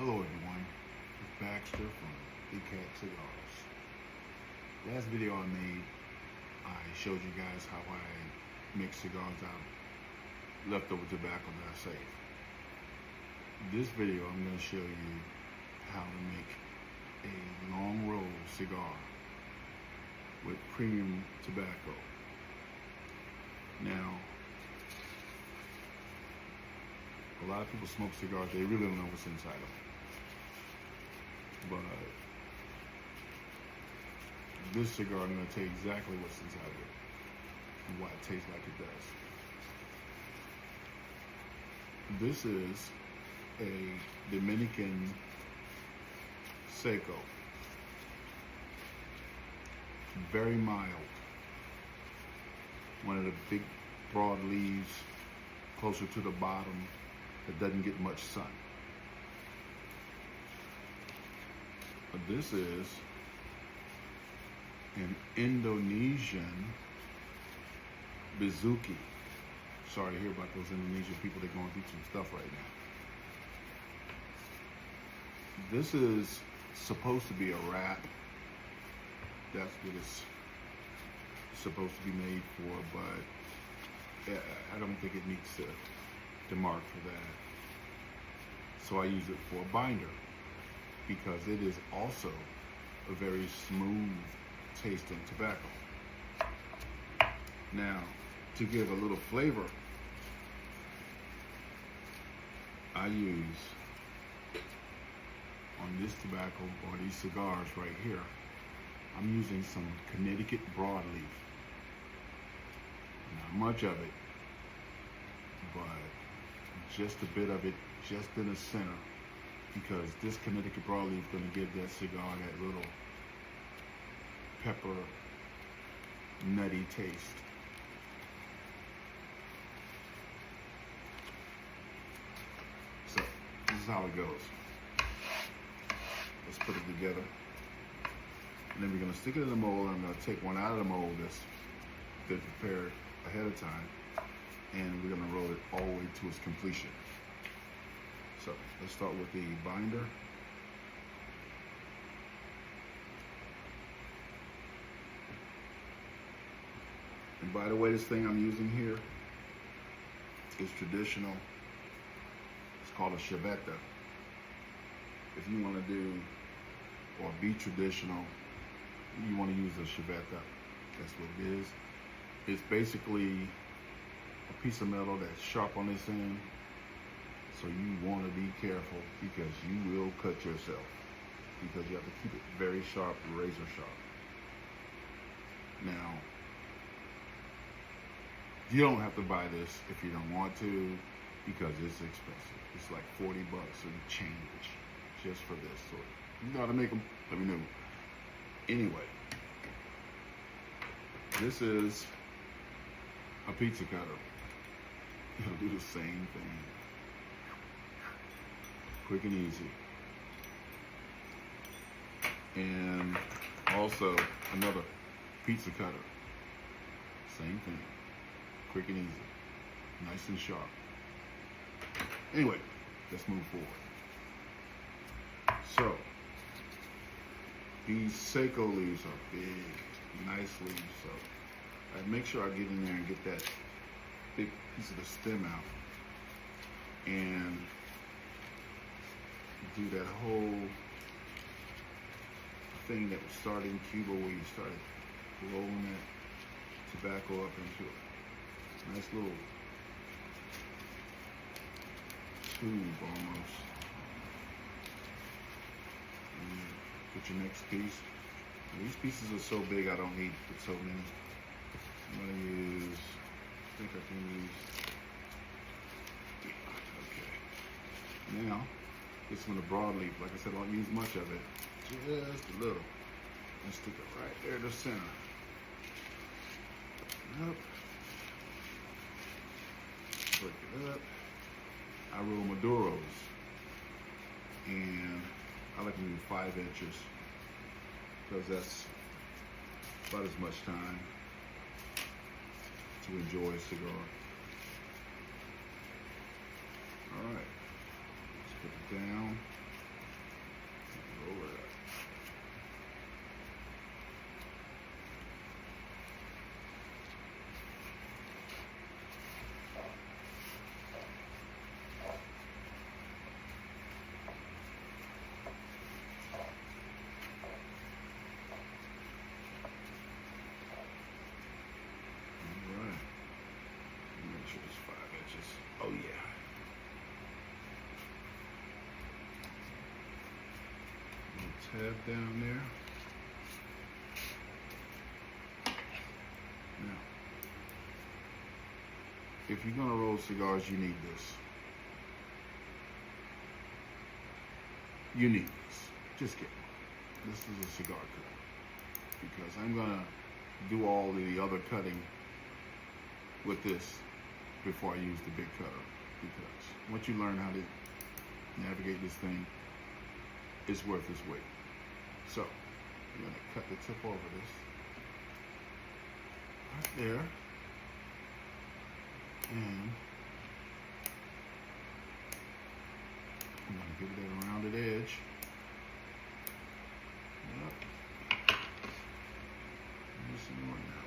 Hello everyone, it's Baxter from Big Cat Cigars. Last video I made, I showed you guys how I make cigars out of leftover tobacco that I saved. This video I'm going to show you how to make a long roll cigar with premium tobacco. Now, a lot of people smoke cigars, they really don't know what's inside of them. But this cigar, I'm going to tell you exactly what's inside of it and why it tastes like it does. This is a Dominican Seco. Very mild. One of the big broad leaves closer to the bottom that doesn't get much sun. But this is an Indonesian Bezuki. Sorry to hear about those Indonesian people. They're going through some stuff right now. This is supposed to be a wrap. That's what it's supposed to be made for, but I don't think it needs to mark for that. So I use it for a binder because it is also a very smooth tasting tobacco. Now, to give a little flavor, I use on this tobacco or these cigars right here, I'm using some Connecticut broadleaf. Not much of it, but just a bit of it just in the center, because this Connecticut broadleaf is going to give that cigar that little pepper nutty taste. So this is how it goes. Let's put it together, and then we're going to stick it in the mold. I'm going to take one out of the mold that's been prepared ahead of time, and we're going to roll it all the way to its completion. So let's start with the binder. And by the way, this thing I'm using here is traditional. It's called a Chivetta. If you want to do or be traditional, you want to use a Chivetta. That's what it is. It's basically a piece of metal that's sharp on this end. So you want to be careful because you will cut yourself, because you have to keep it very sharp, razor sharp. Now, you don't have to buy this if you don't want to, because it's expensive. It's like $40 and change just for this. So you know how to make them, let me know. Anyway, this is a pizza cutter. It'll do the same thing. Quick and easy. And also another pizza cutter. Same thing. Quick and easy. Nice and sharp. Anyway, let's move forward. So, these Seco leaves are big, nice leaves. So, I make sure I get in there and get that big piece of the stem out. And do that whole thing that was started in Cuba, where you started rolling that tobacco up into a nice little tube almost. And get your next piece. And these pieces are so big I don't need so many. I'm gonna use, I think I can use, okay. Now, this one, a broadleaf. Like I said, I don't use much of it, just a little. And stick it right there in the center. Up. Break it up. I roll Maduros, and I like to do 5 inches, because that's about as much time to enjoy a cigar. All right, let's put it down. tab down there. Now, if you're gonna roll cigars, you need this. You need this. Just get one. This is a cigar cutter, because I'm gonna do all the other cutting with this before I use the big cutter. Because once you learn how to navigate this thing, it's worth its weight. So I'm gonna cut the tip over this right there, and I'm gonna give it a rounded edge. Yep. Missing one now.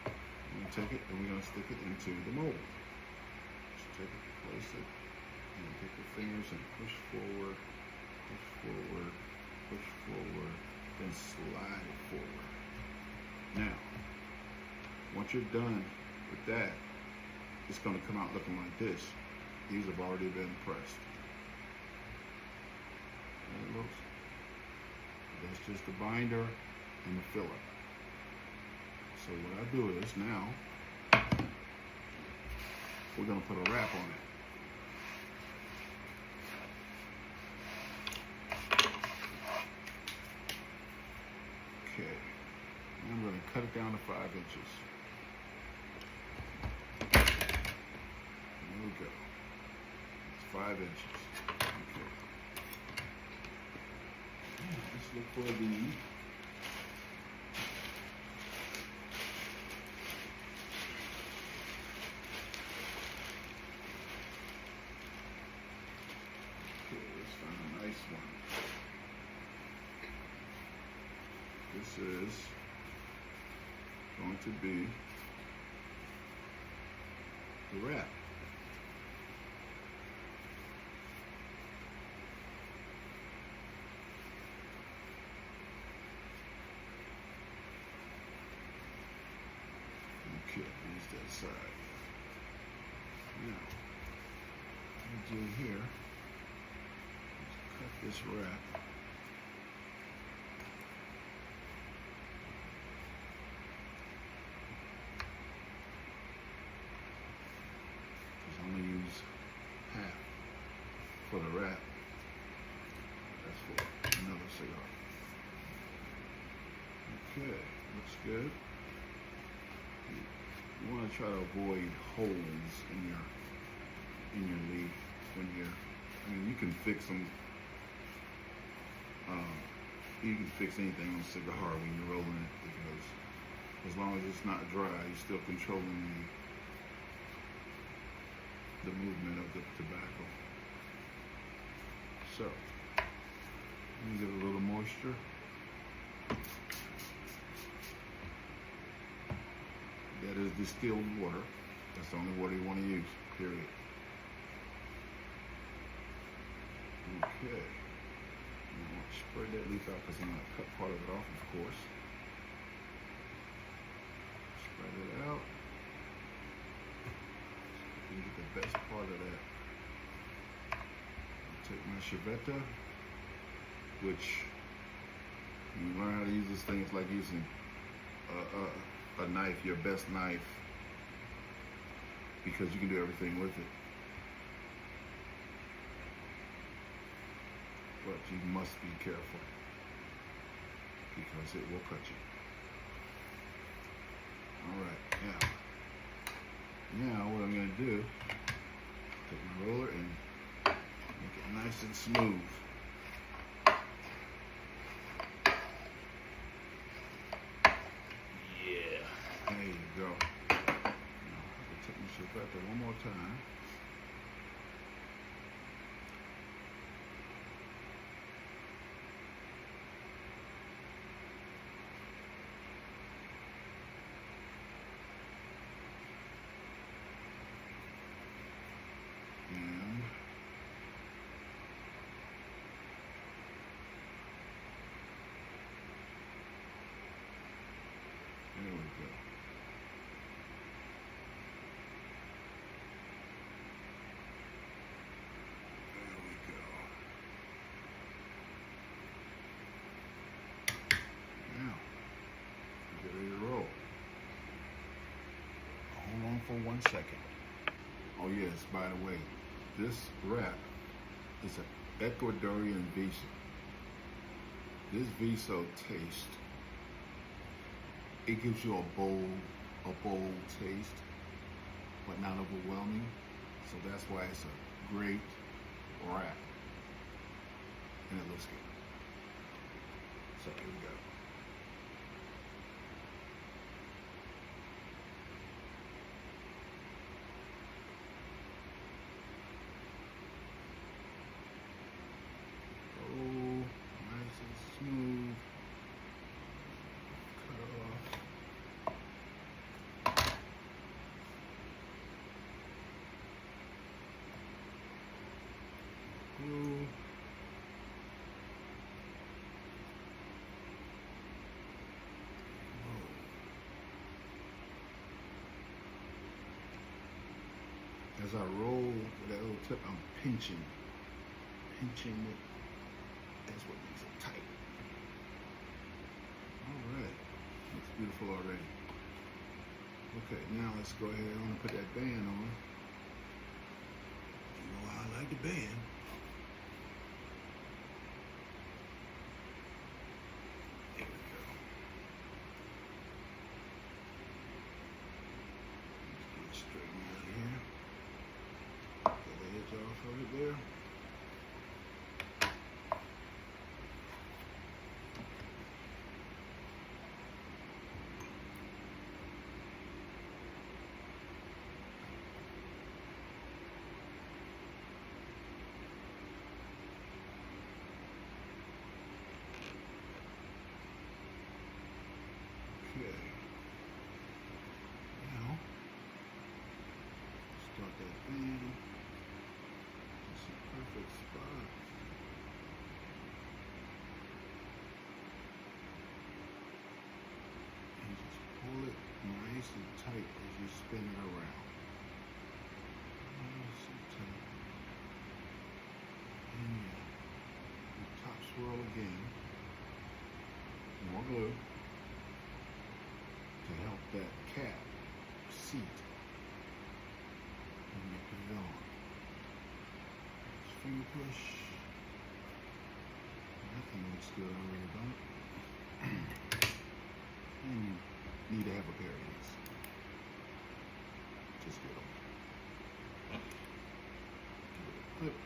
We're gonna take it and we're gonna stick it into the mold. Just take it, place it, and take your fingers and push forward, then slide it forward. Now, once you're done with that, it's gonna come out looking like this. These have already been pressed. And it looks, that's just the binder and the filler. So what I do is now, we're gonna put a wrap on it. Okay, and I'm gonna cut it down to 5 inches. There we go. It's 5 inches. Okay. Let's look for the nice one. This is going to be the wrap. Okay, here's that side. Now, what we do here, cut this wrap. Just only use half for the wrap. That's for another cigar. Okay, looks good. You want to try to avoid holes in your leaf when you're. I mean, you can fix them. You can fix anything on a cigar when you're rolling it, because as long as it's not dry, you're still controlling the movement of the tobacco. So, let me get a little moisture. That is distilled water. That's the only water you want to use, period. Okay. Spread that leaf out, because I'm going to cut part of it off, of course. Spread it out. So you can get the best part of that. I'll take my Chivetta, which when you learn how to use this thing, it's like using a knife, your best knife, because you can do everything with it. But you must be careful, because it will cut you. Alright, now what I'm going to do, take my roller and make it nice and smooth. Yeah, there you go. Now, I'll take my Chivetta one more time. There we go. on 1 second. Oh yes, by the way, this wrap is an Ecuadorian Viso. This Viso taste, it gives you a bold taste, but not overwhelming. So that's why it's a great wrap. And it looks good. So here we go. Oh, nice and smooth. Cut off. Glue. As I roll with that little tip, I'm pinching it. That's what makes it tight. All right, looks beautiful already. Okay, now let's go ahead and put that band on. You know I like the band. There we go. Let's get it straightened out here. Get the edge off of it there. Okay. Now, start that band. It's a perfect spot. And just pull it nice and tight as you spin it around. Nice and tight. And you top swirl again. More glue to help that cap seat when you put it on. Just finger push. That thing looks good already, don't it? And you need to have a pair of these. Just get them. Give it a clip.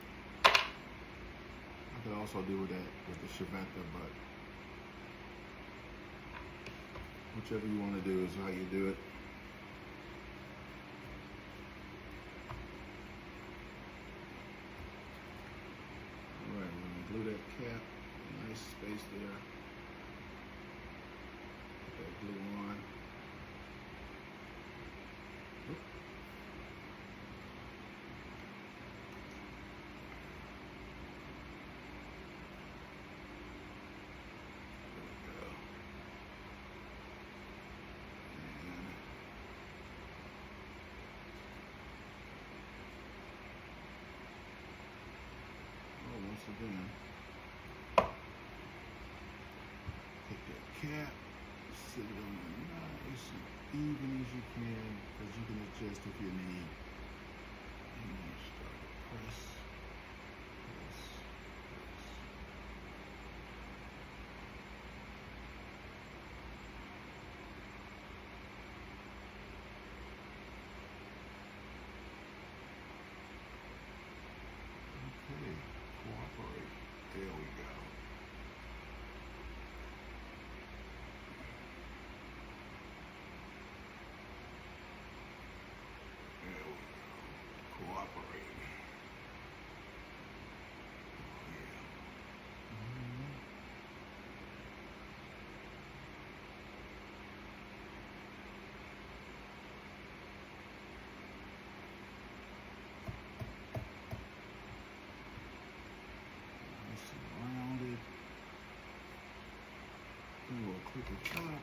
I could also do that with the Shavetta, but whichever you want to do is how you do it. Alright, we're going to glue that cap. Nice space there. Put that glue on. Oop. Once again, take that cap, sit it on there nice and even as you can, because you can adjust if you need. And then start to press, press, press. Okay. Cooperate. There we go. There we go. Cooperate. Oh, yeah. Nice and rounded. Do a little click at the top.